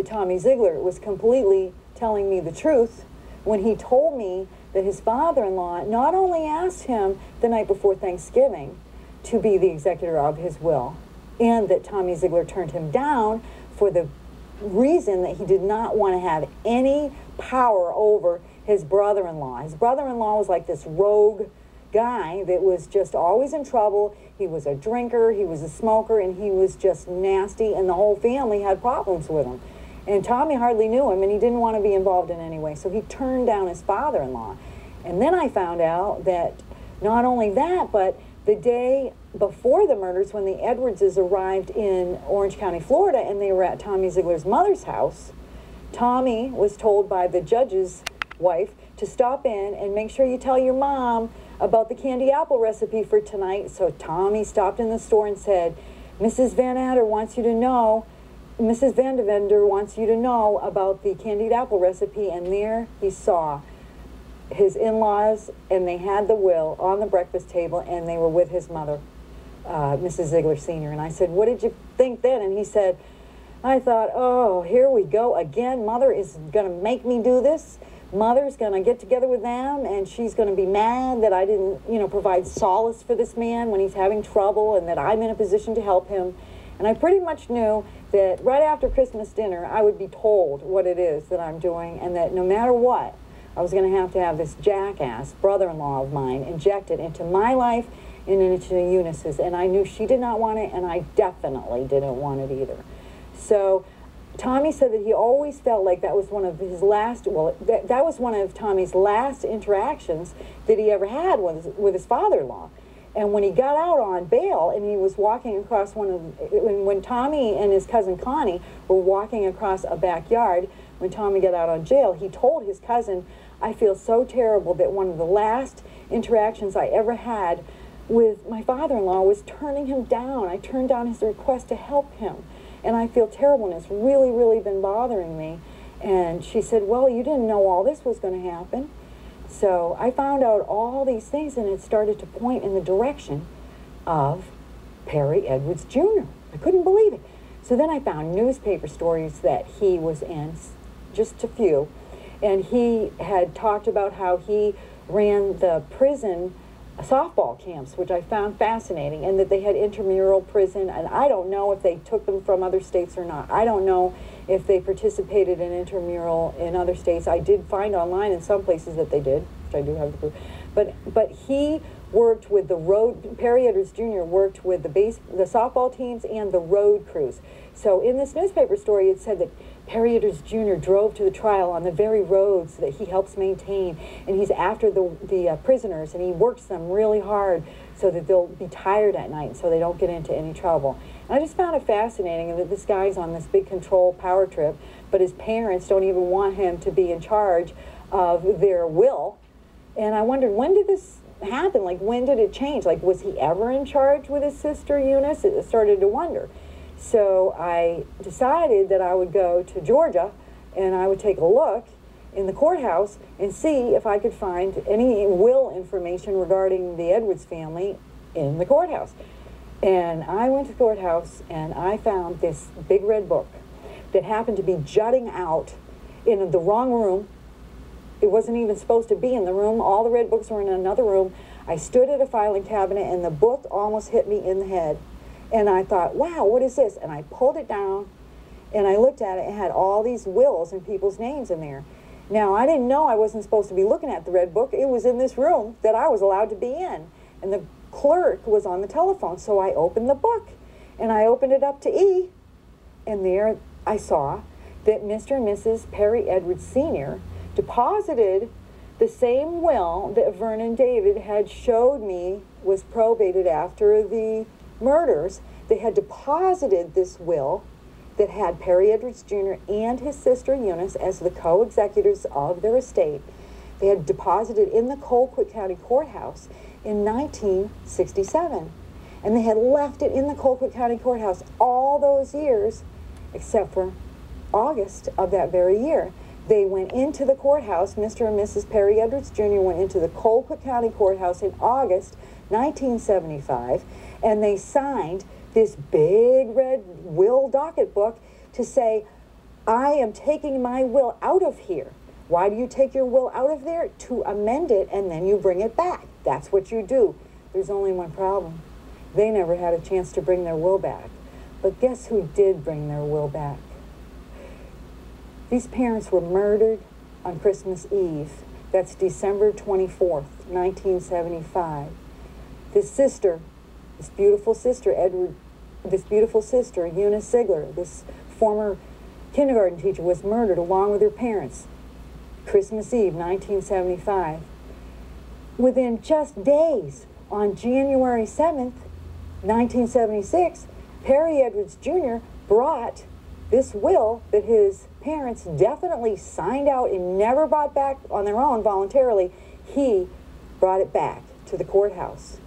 that Tommy Zeigler was completely telling me the truth when he told me that his father-in-law not only asked him the night before Thanksgiving to be the executor of his will, and that Tommy Zeigler turned him down for the reason that he did not want to have any power over his brother-in-law. His brother-in-law was like this rogue guy that was just always in trouble. He was a drinker, he was a smoker, and he was just nasty, and the whole family had problems with him. And Tommy hardly knew him, and he didn't want to be involved in any way, so he turned down his father-in-law. And then I found out that not only that, but the day before the murders, when the Edwardses arrived in Orange County, Florida, and they were at Tommy Zeigler's mother's house, Tommy was told by the judge's wife to stop in and make sure you tell your mom about the candy apple recipe for tonight. So Tommy stopped in the store and said, Mrs. Van Adder wants you to know, Mrs. Vandevender wants you to know about the candied apple recipe. And there he saw his in-laws, and they had the will on the breakfast table, and they were with his mother, Mrs. Zeigler Sr. And I said, what did you think then? And he said, I thought, oh, here we go again. Mother is going to make me do this. Mother's going to get together with them, and she's going to be mad that I didn't, provide solace for this man when he's having trouble, and that I'm in a position to help him. And I pretty much knew that right after Christmas dinner, I would be told what it is that I'm doing, and that no matter what, I was going to have this jackass brother-in-law of mine injected into my life and into Eunice's. And I knew she did not want it, and I definitely didn't want it either. So Tommy said that he always felt like that was one of his last, that was one of Tommy's last interactions that he ever had with his father-in-law. And when he got out on bail and he was walking across when Tommy and his cousin Connie were walking across a backyard, when Tommy got out on jail, he told his cousin, I feel so terrible that one of the last interactions I ever had with my father-in-law was turning him down. I turned down his request to help him. And I feel terrible, and it's really, really been bothering me. And she said, well, you didn't know all this was going to happen. So I found out all these things, and it started to point in the direction of Perry Edwards Jr. I couldn't believe it. So then I found newspaper stories that he was in, just a few, and he had talked about how he ran the prison softball camps, which I found fascinating, and that they had intramural prison, and I don't know if they took them from other states or not. I don't know if they participated in intramural in other states. I did find online in some places that they did, which I do have the proof. But he worked with the road, Perry Edwards Jr. worked with the softball teams and the road crews. So in this newspaper story, it said that Perry Edwards Jr. drove to the trial on the very roads that he helps maintain, and he's after the prisoners, and he works them really hard so that they'll be tired at night so they don't get into any trouble. And I just found it fascinating that this guy's on this big control power trip, but his parents don't even want him to be in charge of their will. And I wondered, when did this happen? Like, when did it change? Like, was he ever in charge with his sister Eunice? It started to wonder. So I decided that I would go to Georgia and I would take a look in the courthouse and see if I could find any will information regarding the Edwards family in the courthouse. And I went to the courthouse and I found this big red book that happened to be jutting out in the wrong room. It wasn't even supposed to be in the room. All the red books were in another room. I stood at a filing cabinet and the book almost hit me in the head. And I thought, wow, what is this? And I pulled it down, and I looked at it. It had all these wills and people's names in there. Now, I didn't know I wasn't supposed to be looking at the red book. It was in this room that I was allowed to be in. And the clerk was on the telephone, so I opened the book. And I opened it up to E, and there I saw that Mr. and Mrs. Perry Edwards Sr. deposited the same will that Vernon David had showed me was probated after the murders. They had deposited this will that had Perry Edwards Jr. and his sister Eunice as the co-executors of their estate. They had deposited in the Colquitt County Courthouse in 1967. And they had left it in the Colquitt County Courthouse all those years, except for August of that very year. They went into the courthouse, Mr. and Mrs. Perry Edwards Jr. went into the Colquitt County Courthouse in August 1975, and they signed this big red will docket book to say, I am taking my will out of here. Why do you take your will out of there? To amend it, and then you bring it back. That's what you do. There's only one problem. They never had a chance to bring their will back. But guess who did bring their will back? These parents were murdered on Christmas Eve. That's December 24th, 1975. This sister, this beautiful sister, Eunice Zeigler, this former kindergarten teacher, was murdered along with her parents. Christmas Eve, 1975. Within just days, on January 7th, 1976, Perry Edwards Jr. brought this will that his parents definitely signed out and never brought back on their own voluntarily. He brought it back to the courthouse.